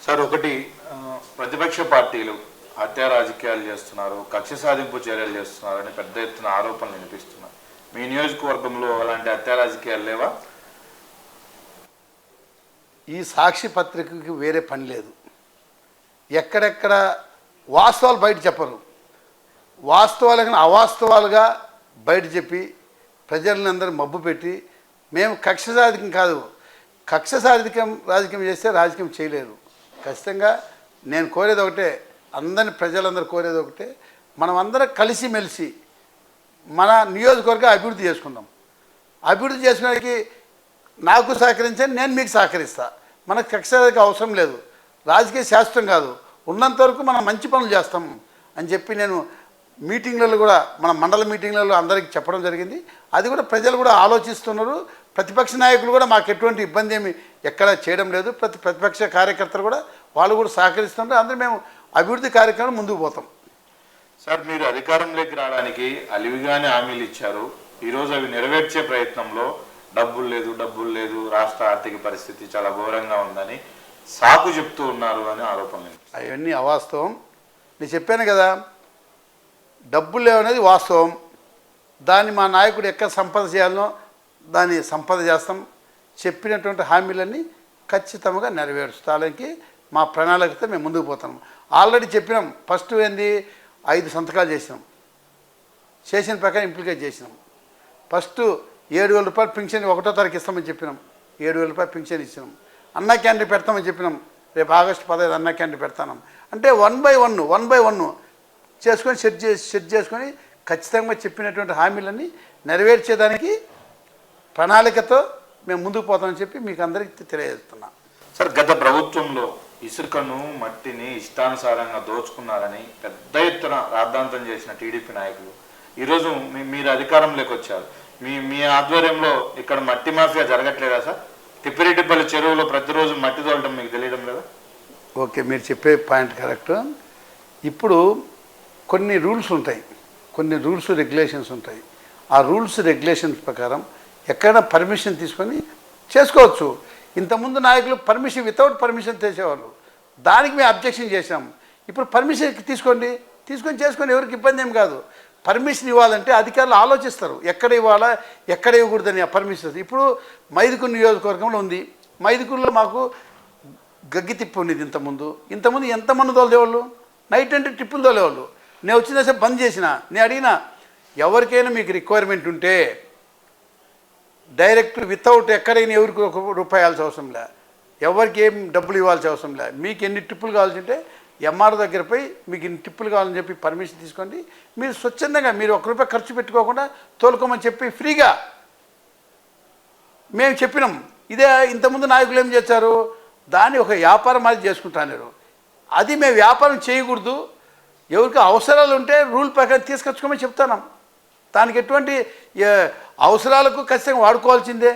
Sir ఒకటి ప్రతిపక్ష పార్టీలు హత్యా రాజకీయాలు చేస్తున్నారు, కక్ష సాధింపు చర్యలు చేస్తున్నారు అని పెద్ద ఎత్తున ఆరోపణలు వినిపిస్తున్నాయి. మీ నియోజకవర్గంలో అలాంటి హత్యా రాజకీయాలు లేవా? ఈ సాక్షి పత్రికకి వేరే పని లేదు. ఎక్కడెక్కడ వాస్తవాలు బయట చెప్పరు, వాస్తవాలు అవాస్తవాలుగా బయట చెప్పి ప్రజలని అందరూ మబ్బు పెట్టి మేము కక్ష సాధికం కాదు, కక్ష సాధికం రాజకీయం చేస్తే రాజకీయం చేయలేరు. ఖచ్చితంగా నేను కోరేది ఒకటే, ప్రజలందరూ కోరేది ఒకటే, మనం అందరం కలిసిమెలిసి మన నియోజకవర్గ అభివృద్ధి చేసుకుందాం. అభివృద్ధి చేసుకోవడానికి నాకు సహకరించండి, నేను మీకు సహకరిస్తా. మనకు కక్ష సాధికం అవసరం లేదు, రాజకీయ శాస్త్రం కాదు, ఉన్నంత వరకు మనం మంచి పనులు చేస్తాం అని చెప్పి నేను మీటింగ్లలో కూడా మన మండల మీటింగ్లలో అందరికీ చెప్పడం జరిగింది. అది కూడా ప్రజలు కూడా ఆలోచిస్తున్నారు. ప్రతిపక్ష నాయకులు కూడా మాకు ఎటువంటి ఇబ్బంది ఏమి ఎక్కడ చేయడం లేదు. ప్రతిపక్ష కార్యకర్తలు కూడా వాళ్ళు కూడా సహకరిస్తున్నారు. అందరూ మేము అభివృద్ధి కార్యక్రమం ముందుకు పోతాం. సార్ మీరు అధికారంలోకి రావడానికి అలివిగానే హామీలు ఇచ్చారు. ఈరోజు అవి నెరవేర్చే ప్రయత్నంలో డబ్బులు లేదు, రాష్ట్ర ఆర్థిక పరిస్థితి చాలా ఘోరంగా ఉందని సాకు చెప్తూ ఉన్నారు అని ఆరోపణలు. అవన్నీ అవాస్తవం. నేను చెప్పాను కదా, డబ్బులు లేవనేది వాస్తవం. దాన్ని మా నాయకుడు ఎక్కడ సంపద చేయాలనో దాన్ని సంపద చేస్తాం. చెప్పినటువంటి హామీలన్నీ ఖచ్చితంగా నెరవేర్చడానికి మా ప్రణాళికతో మేము ముందుకు పోతున్నాం. ఆల్రెడీ చెప్పినాం. ఫస్ట్ ఏంది 5 సంతకాలు చేసినాం, చేసిన ప్రకారం ఇంప్లికేట్ చేసినాం. ఫస్ట్ 7,000 రూపాయలు పింఛన్ 1వ తారీఖు ఇస్తామని చెప్పినాం. 7,000 రూపాయలు పింఛన్ ఇచ్చినాం. అన్నా క్యాంటీన్ పెడతామని చెప్పినాం. రేపు ఆగస్టు 15 అన్నా క్యాంటీన్ పెడతాం. అంటే 1 by 1 చేసుకొని సెట్ చేసుకొని ఖచ్చితంగా చెప్పినటువంటి హామీలన్నీ నెరవేర్చేదానికి ప్రణాళికతో మేము ముందుకు పోతామని చెప్పి మీకు అందరికీ తెలియజేస్తున్నాం. సార్ గత ప్రభుత్వంలో ఇసుకను మట్టిని ఇష్టానుసారంగా దోచుకున్నారని పెద్ద ఎత్తున రాద్ధాంతం చేసిన టీడీపీ నాయకులు ఈరోజు మీరు అధికారంలోకి వచ్చారు. మీ ఆధ్వర్యంలో ఇక్కడ మట్టి మాఫియా జరగట్లేదా సార్? తిప్పిరెడ్డిపల్లి చెరువులో ప్రతిరోజు మట్టి తోలటం మీకు తెలియడం లేదా? ఓకే, మీరు చెప్పే పాయింట్ కరెక్ట్. ఇప్పుడు కొన్ని రూల్స్ ఉంటాయి, కొన్ని రూల్స్ రెగ్యులేషన్స్ ఉంటాయి. ఆ రూల్స్ రెగ్యులేషన్స్ ప్రకారం ఎక్కడైనా పర్మిషన్ తీసుకొని చేసుకోవచ్చు. ఇంతకుముందు నాయకులు పర్మిషన్ వితౌట్ పర్మిషన్ చేసేవాళ్ళు. దానికి మేము అబ్జెక్షన్ చేసాం. ఇప్పుడు పర్మిషన్ తీసుకొని చేసుకొని ఎవరికి ఇబ్బంది ఏం కాదు. పర్మిషన్ ఇవ్వాలంటే అధికారులు ఆలోచిస్తారు, ఎక్కడ ఇవ్వాలా ఎక్కడ ఇవ్వకూడదని ఆ పర్మిషన్. ఇప్పుడు మైదుకూరు నియోజకవర్గంలో ఉంది. మైదుకూరులో మాకు గగ్గి తిప్పు ఉండేది ఇంతకుముందు ఎంతమంది తోలేవాళ్ళు, నైట్ అంటే ట్రిప్పులు తోలేవాళ్ళు. నేను వచ్చిన సేపు బంద్ చేసిన. నేను అడిగిన, ఎవరికైనా మీకు రిక్వైర్మెంట్ ఉంటే డైరెక్ట్ వితౌట్ ఎక్కడైనా ఎవరికి ₹1 ఇవ్వాల్సిన అవసరం లే, ఎవరికి ఏం డబ్బులు ఇవ్వాల్సిన అవసరం లే. మీకు ఎన్ని ట్రిప్పులు కావాల్సి ఉంటే ఎంఆర్ఓ దగ్గర పోయి మీకు ఇన్ని ట్రిప్పులు కావాలని చెప్పి పర్మిషన్ తీసుకోండి. మీరు స్వచ్ఛందంగా మీరు ₹1 ఖర్చు పెట్టుకోకుండా తోలుకోమని చెప్పి ఫ్రీగా మేము చెప్పినాం. ఇదే ఇంతకుముందు నాయకులు ఏం చేశారు, దాన్ని ఒక వ్యాపారం అది చేసుకుంటున్నారు. అది మేము వ్యాపారం చేయకూడదు. ఎవరికి అవసరాలు ఉంటే రూల్ ప్రకారం తీసుకొచ్చుకోమని చెప్తున్నాం. దానికి ఎటువంటి అవసరాలకు ఖచ్చితంగా వాడుకోవాల్సిందే,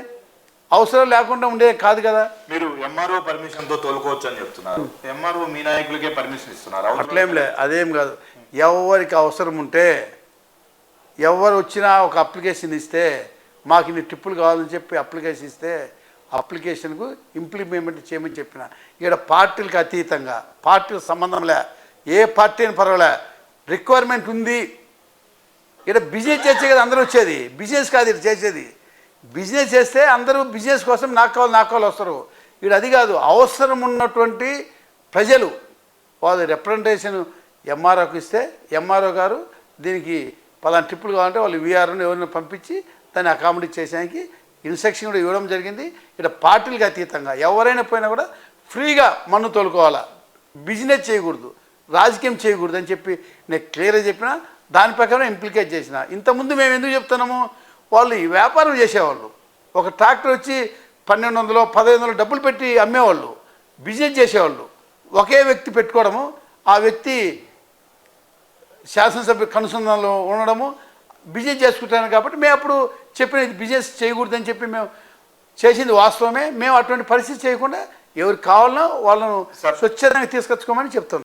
అవసరం లేకుండా ఉండే కాదు కదా. మీరు ఎంఆర్ఓ పర్మిషన్తో తోలుకోవచ్చు అని చెప్తున్నారు. ఎంఆర్ఓ మీ నాయకులకే పర్మిషన్ ఇస్తున్నారు? అట్లేం లే, అదేం కాదు. ఎవరికి అవసరం ఉంటే ఎవరు వచ్చినా ఒక అప్లికేషన్ ఇస్తే, మాకు ఇన్ని ట్రిప్పులు కావాలని చెప్పి అప్లికేషన్ ఇస్తే అప్లికేషన్కు ఇంప్లిమెంట్ చేయమని చెప్పిన. ఇక్కడ పార్టీలకు అతీతంగా, పార్టీలకు సంబంధం లే, ఏ పార్టీ అని పర్వాలే, రిక్వైర్మెంట్ ఉంది. ఇక్కడ బిజినెస్ చేసే కదా అందరూ వచ్చేది, బిజినెస్ కాదు ఇక్కడ చేసేది. బిజినెస్ చేస్తే అందరూ బిజినెస్ కోసం నాకు కావాలి వస్తారు. ఇక్కడ అది కాదు. అవసరం ఉన్నటువంటి ప్రజలు వాళ్ళు రిప్రజెంటేషన్ ఎంఆర్ఓకి ఇస్తే ఎంఆర్ఓ గారు దీనికి పలానా ట్రిప్పులు కావాలంటే వాళ్ళు వీఆర్ఓని ఎవరిని పంపించి దాన్ని అకామిడేట్ చేసేదానికి ఇన్స్ట్రక్షన్ కూడా ఇవ్వడం జరిగింది. ఇక్కడ పార్టీలకు అతీతంగా ఎవరైనా పోయినా కూడా ఫ్రీగా మన్ను తోలుకోవాలా, బిజినెస్ చేయకూడదు, రాజకీయం చేయకూడదు అని చెప్పి నేను క్లియర్గా చెప్పిన. దాని ప్రకారం ఇంప్లికేట్ చేసిన. ఇంతకుముందు మేము ఎందుకు చెప్తున్నాము, వాళ్ళు ఈ వ్యాపారం చేసేవాళ్ళు. ఒక ట్రాక్టర్ వచ్చి 1,200, 1,500 డబ్బులు పెట్టి అమ్మేవాళ్ళు, బిజినెస్ చేసేవాళ్ళు. ఒకే వ్యక్తి పెట్టుకోవడము, ఆ వ్యక్తి శాసనసభ్య కనుసంధానంలో ఉండడము, బిజినెస్ చేసుకుంటాను. కాబట్టి మేము అప్పుడు చెప్పిన బిజినెస్ చేయకూడదని చెప్పి మేము చేసింది వాస్తవమే. మేము అటువంటి పరిస్థితి చేయకుండా ఎవరికి కావాలనో వాళ్ళను స్వచ్ఛందంగా తీసుకొచ్చుకోమని చెప్తున్నాం.